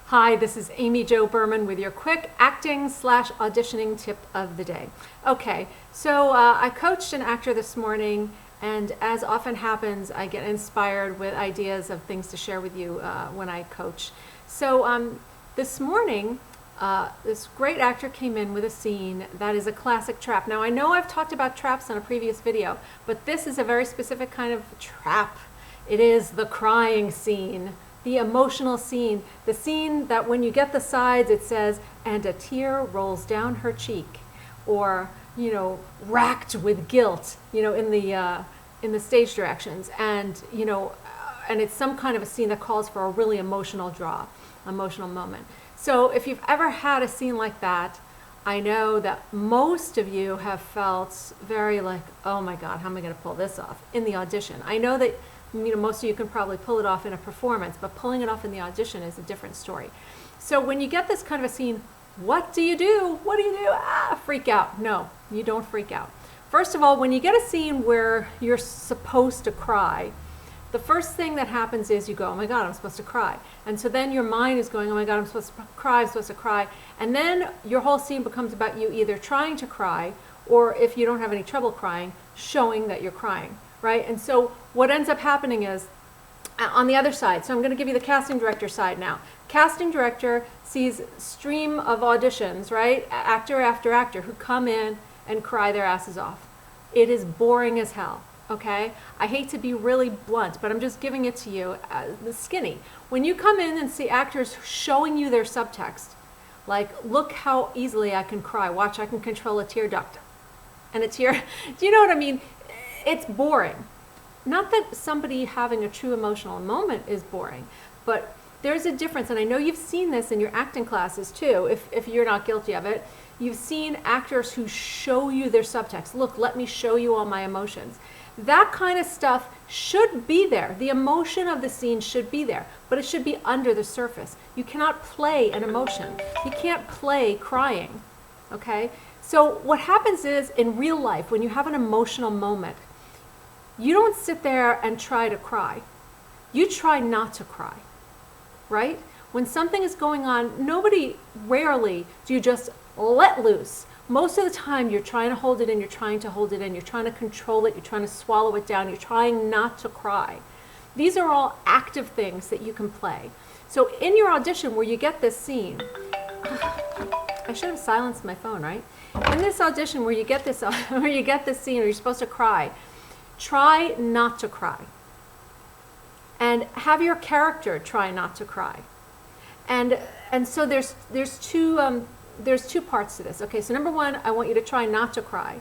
Hi, this is Amy Jo Berman with your quick acting/auditioning tip of the day. Okay, so I coached an actor this morning, and as often happens, I get inspired with ideas of things to share with you when I coach. So this morning, this great actor came in with a scene that is a classic trap. Now I know I've talked about traps on a previous video, but this is a very specific kind of trap. It is the crying scene. The emotional scene, the scene that when you get the sides it says, and a tear rolls down her cheek, or, racked with guilt, in the stage directions, and, and it's some kind of a scene that calls for a really emotional emotional moment. So if you've ever had a scene like that, I know that most of you have felt very like, oh my God, how am I going to pull this off in the audition? I know that most of you can probably pull it off in a performance, but pulling it off in the audition is a different story. So when you get this kind of a scene, what do you do? What do you do? Freak out. No, you don't freak out. First of all, when you get a scene where you're supposed to cry, the first thing that happens is you go, oh my God, I'm supposed to cry. And so then your mind is going, oh my God, I'm supposed to cry, I'm supposed to cry. And then your whole scene becomes about you either trying to cry, or if you don't have any trouble crying, showing that you're crying. Right? And so what ends up happening is on the other side, so I'm going to give you the casting director side now. Casting director sees stream of auditions, right? Actor after actor who come in and cry their asses off. It is boring as hell, okay? I hate to be really blunt, but I'm just giving it to you skinny. When you come in and see actors showing you their subtext, like, look how easily I can cry. Watch, I can control a tear duct. And a tear, do you know what I mean? It's boring. Not that somebody having a true emotional moment is boring, but there's a difference, and I know you've seen this in your acting classes too, if you're not guilty of it. You've seen actors who show you their subtext. Look, let me show you all my emotions. That kind of stuff should be there. The emotion of the scene should be there, but it should be under the surface. You cannot play an emotion. You can't play crying, okay? So what happens is, in real life, when you have an emotional moment, you don't sit there and try to cry. You try not to cry, right? When something is going on, rarely do you just let loose. Most of the time you're trying to hold it in, you're trying to hold it in, you're trying to control it, you're trying to swallow it down, you're trying not to cry. These are all active things that you can play. So in your audition where you get this scene, I should have silenced my phone, right? In this audition where you get this scene where you're supposed to cry, try not to cry, and have your character try not to cry, and so there's two parts to this. Okay, so number one, I want you to try not to cry.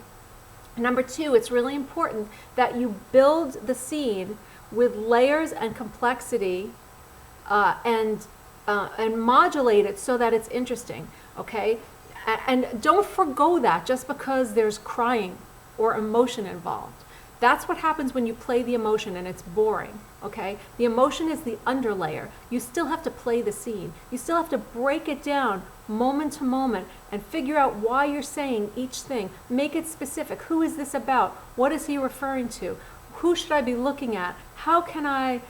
Number two, it's really important that you build the scene with layers and complexity, and modulate it so that it's interesting. Okay, and don't forgo that just because there's crying or emotion involved. That's what happens when you play the emotion and it's boring, okay? The emotion is the underlayer. You still have to play the scene. You still have to break it down moment to moment and figure out why you're saying each thing. Make it specific. Who is this about? What is he referring to? Who should I be looking at? How can I,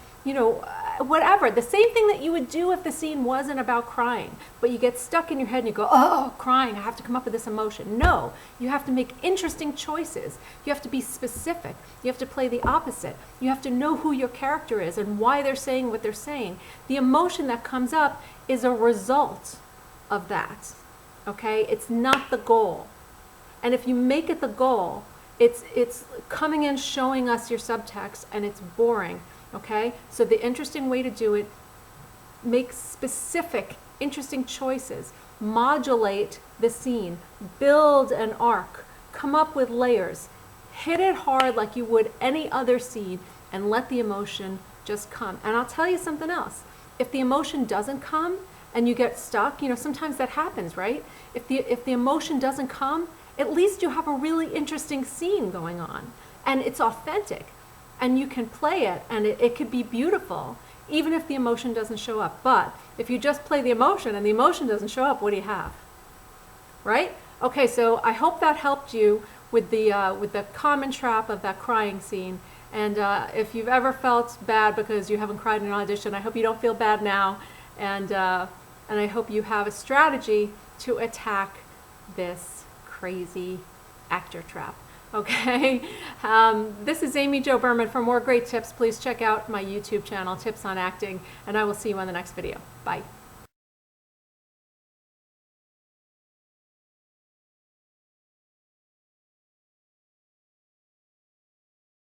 whatever. The same thing that you would do if the scene wasn't about crying, but you get stuck in your head and you go, oh, crying, I have to come up with this emotion. No, you have to make interesting choices. You have to be specific. You have to play the opposite. You have to know who your character is and why they're saying what they're saying. The emotion that comes up is a result of that, okay? It's not the goal. And if you make it the goal, it's coming in, showing us your subtext, and it's boring. Okay, so the interesting way to do it, make specific, interesting choices, modulate the scene, build an arc, come up with layers, hit it hard like you would any other scene, and let the emotion just come. And I'll tell you something else. If the emotion doesn't come and you get stuck, sometimes that happens, right? If the emotion doesn't come, at least you have a really interesting scene going on, and it's authentic. And you can play it, and it could be beautiful, even if the emotion doesn't show up. But if you just play the emotion and the emotion doesn't show up, what do you have? Right? Okay, so I hope that helped you with the common trap of that crying scene. And if you've ever felt bad because you haven't cried in an audition, I hope you don't feel bad now. And and I hope you have a strategy to attack this crazy actor trap. Okay, this is Amy Jo Berman. For more great tips, please check out my YouTube channel, Tips on Acting, and I will see you on the next video. Bye.